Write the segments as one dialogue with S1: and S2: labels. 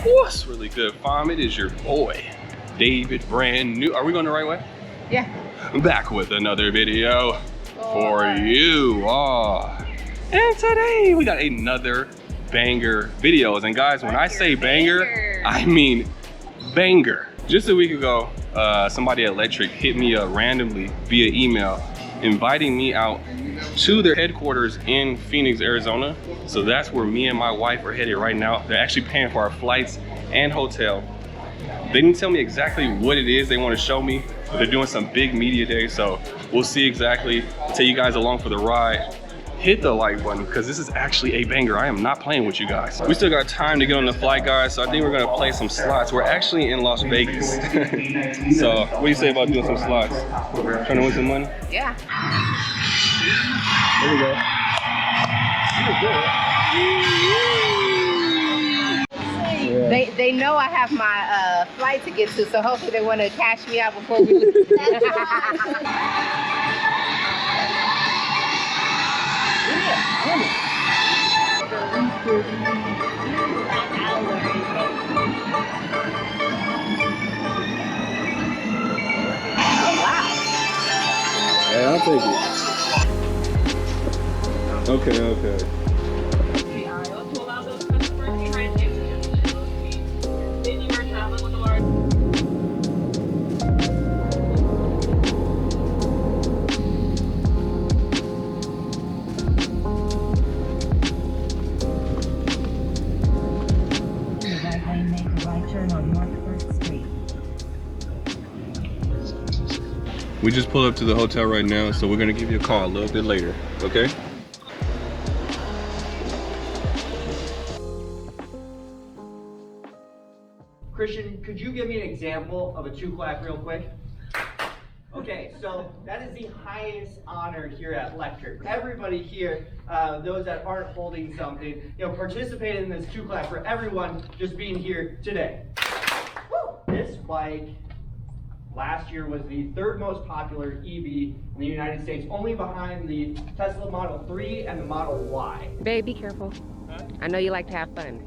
S1: What's really good, fam? It is your boy, David, brand new. Are we going the right way?
S2: Yeah.
S1: I'm back with another video for you. And today we got another banger videos. And guys, when I say banger, I mean banger. Just a week ago, somebody at Lectric hit me up randomly via email, inviting me out to their headquarters in Phoenix, Arizona. So that's where me and my wife are headed right now. They're actually paying for our flights and hotel. They didn't tell me exactly what it is they want to show me, but they're doing some big media day. So we'll see exactly. I'll take you guys along for the ride. Hit the like button because this is actually a banger. I am not playing with you guys. We still got time to get on the flight, guys, so I think we're gonna play some slots. We're actually in Las Vegas. So what do you say about doing some slots? Trying to win some money?
S2: Yeah.
S1: There we go. Yeah.
S2: They know I have my flight to get to, so hopefully they want to cash me out before we leave.
S1: Hey, I'll take it. Okay. We just pulled up to the hotel right now, so we're gonna give you a call a little bit later, okay?
S3: Christian, could you give me an example of a 2-clap real quick? Okay, so that is the highest honor here at Lectric. Everybody here, those that aren't holding something, participate in this 2-clap for everyone just being here today. Woo! This bike last year was the 3rd most popular EV in the United States, only behind the Tesla Model 3 and the Model Y.
S2: Babe, be careful. Huh? I know you like to have fun.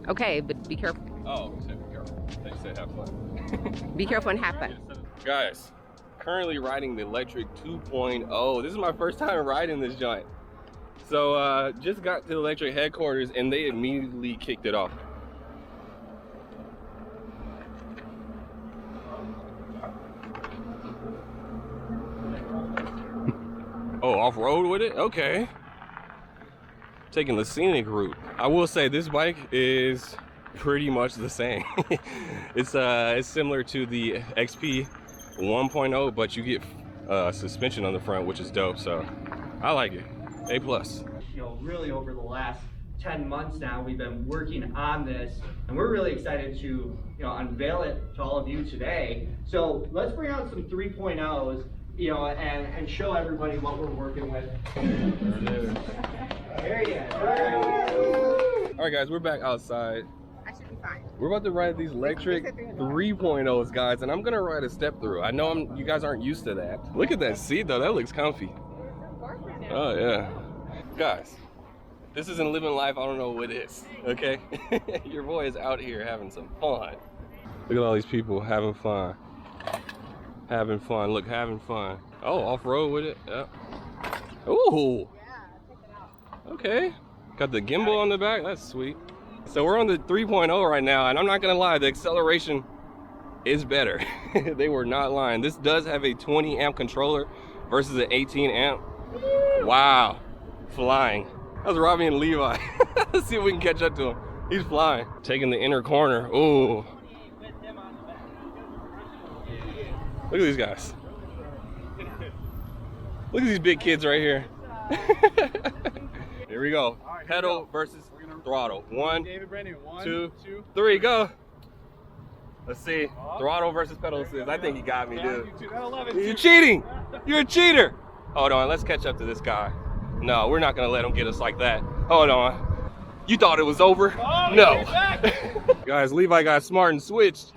S2: Okay, but be careful.
S1: Oh, you said be careful. They said have fun.
S2: Be careful and have fun.
S1: Guys, currently riding the Lectric 2.0. This is my first time riding this joint. So just got to the Lectric headquarters and they immediately kicked it off. Oh, off-road with it? Okay. Taking the scenic route. I will say this bike is pretty much the same. It's similar to the XP 1.0, but you get suspension on the front, which is dope. So I like it. A+.
S3: Really over the last 10 months now, we've been working on this, and we're really excited to unveil it to all of you today. So let's bring out some 3.0s. And show everybody what we're working with. There you go.
S1: All right, guys, we're back outside.
S2: I should be fine.
S1: We're about to ride these Lectric 3.0s, guys, and I'm gonna ride a step through. I know you guys aren't used to that. Look at that seat, though. That looks comfy. Oh, yeah. Guys, this isn't living life. I don't know what it is, okay? Your boy is out here having some fun. Look at all these people having fun. Having fun, look, having fun. Oh, off-road with it, yeah. Ooh, okay. Got the gimbal on the back, that's sweet. So we're on the 3.0 right now, and I'm not gonna lie, the acceleration is better. They were not lying. This does have a 20 amp controller versus an 18 amp. Wow, flying. That was Robbie and Levi. Let's see if we can catch up to him. He's flying. Taking the inner corner, ooh. Look at these guys. Look at these big kids right here. Here we go. Right, pedal versus throttle. One, two, three, go. Let's see. Throttle versus pedal assist. I think he got me, dude. You're cheating. You're a cheater. Hold on. Let's catch up to this guy. No, we're not going to let him get us like that. Hold on. You thought it was over? No. Guys, Levi got smart and switched.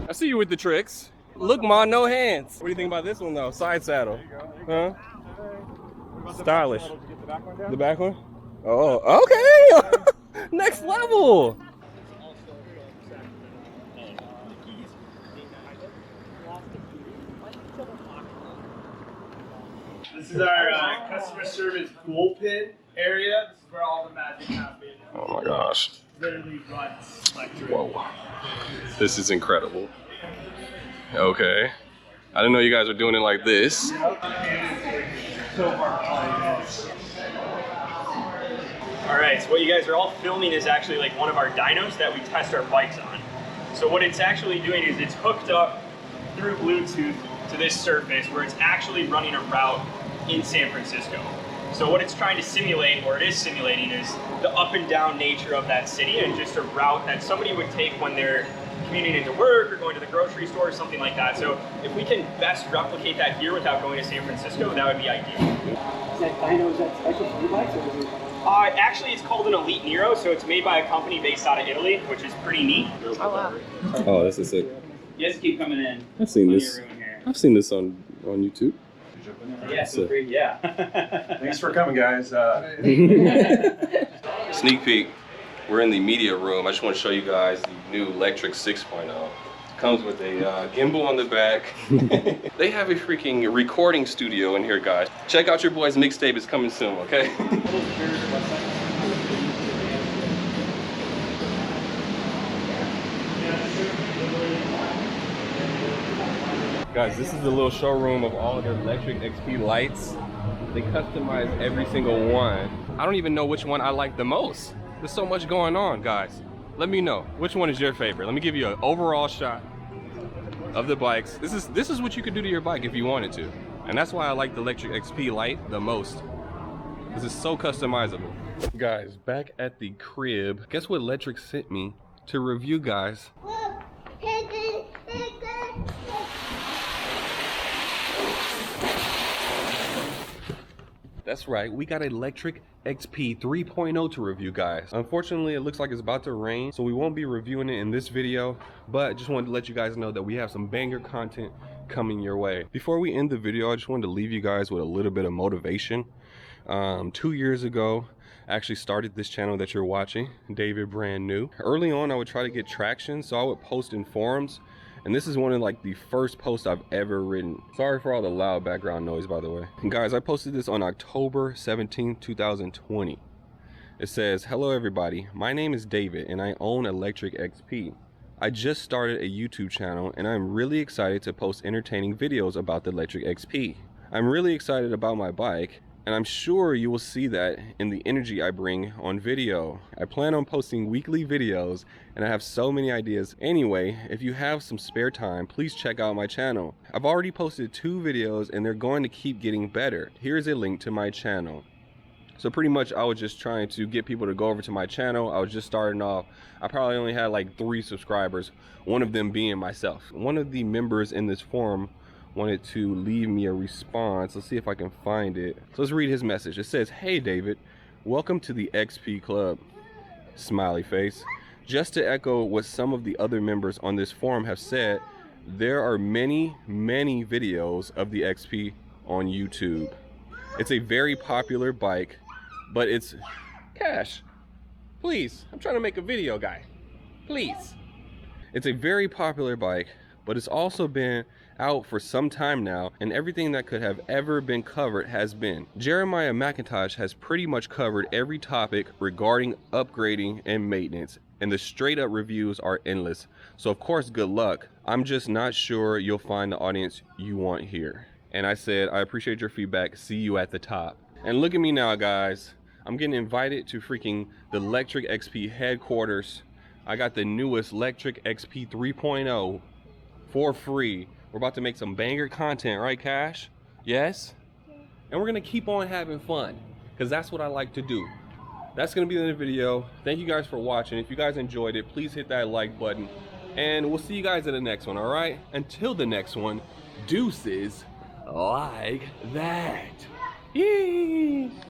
S1: I see you with the tricks. Look, Ma, no hands. What do you think about this one though? Side saddle. Huh? Stylish. The back one? Oh, okay. Next level.
S4: This is our customer service bullpen area. This is where all the magic happens.
S1: Oh my gosh.
S4: Literally runs Lectric.
S1: Whoa. This is incredible. Okay. I didn't know you guys were doing it like this.
S5: Alright, so what you guys are all filming is actually like one of our dynos that we test our bikes on. So what it's actually doing is it's hooked up through Bluetooth to this surface where it's actually running a route in San Francisco. So what it's trying to simulate, or it is simulating, is the up and down nature of that city and just a route that somebody would take when they're commuting into work or going to the grocery store or something like that. So if we can best replicate that here without going to San Francisco, that would be ideal.
S6: Is that dyno, is that special for e-bikes or is it?
S5: Actually, it's called an Elite Nero, so it's made by a company based out of Italy, which is pretty neat.
S2: Oh, wow.
S1: Oh, this is sick.
S5: You guys keep coming in.
S1: I've seen
S5: Plenty
S1: this.
S5: of room here.
S1: I've seen this on YouTube.
S5: Yeah, feel free, yeah.
S4: Thanks for coming, guys.
S1: Sneak peek. We're in the media room. I just want to show you guys the new Lectric 6.0. Comes with a gimbal on the back. They have a freaking recording studio in here, guys. Check out your boy's mixtape. It's coming soon, okay? Guys, this is the little showroom of all of their Lectric XP lights. They customize every single one. I don't even know which one I like the most. There's so much going on, guys. Let me know, which one is your favorite? Let me give you an overall shot of the bikes. This is what you could do to your bike if you wanted to. And that's why I like the Lectric XP light the most. This is so customizable. Guys, back at the crib, guess what Lectric sent me to review, guys? That's right, we got a Lectric XP 3.0 to review, guys. Unfortunately, it looks like it's about to rain, so we won't be reviewing it in this video, but just wanted to let you guys know that we have some banger content coming your way. Before we end the video, I just wanted to leave you guys with a little bit of motivation. 2 years ago, I actually started this channel that you're watching, David Brand New. Early on, I would try to get traction, so I would post in forums. And this is one of like the first posts I've ever written. Sorry for all the loud background noise, by the way. And guys, I posted this on October 17th, 2020. It says, "Hello everybody, my name is David and I own Lectric XP. I just started a YouTube channel and I'm really excited to post entertaining videos about the Lectric XP. I'm really excited about my bike and I'm sure you will see that in the energy I bring on video. I plan on posting weekly videos and I have so many ideas. Anyway, if you have some spare time, please check out my channel. I've already posted 2 videos and they're going to keep getting better. Here's a link to my channel." So pretty much I was just trying to get people to go over to my channel. I was just starting off. I probably only had like 3 subscribers, one of them being myself. One of the members in this forum wanted to leave me a response. Let's see if I can find it. So let's read his message. It says, "Hey David, welcome to the XP Club." Smiley face. "Just to echo what some of the other members on this forum have said, there are many videos of the XP on YouTube. It's a very popular bike, but it's..." Cash, please, I'm trying to make a video, guy. Please. "It's a very popular bike, but it's also been out for some time now, and everything that could have ever been covered has been. Jeremiah McIntosh has pretty much covered every topic regarding upgrading and maintenance, and the straight up reviews are endless. So of course, good luck. I'm just not sure you'll find the audience you want here." And I said, "I appreciate your feedback. See you at the top." And look at me now, guys. I'm getting invited to freaking the Lectric XP headquarters. I got the newest Lectric XP 3.0 for free. We're about to make some banger content, right, Cash? Yes? And we're gonna keep on having fun, because that's what I like to do. That's gonna be the end of the video. Thank you guys for watching. If you guys enjoyed it, please hit that like button. And we'll see you guys in the next one, all right? Until the next one, deuces like that. Yee.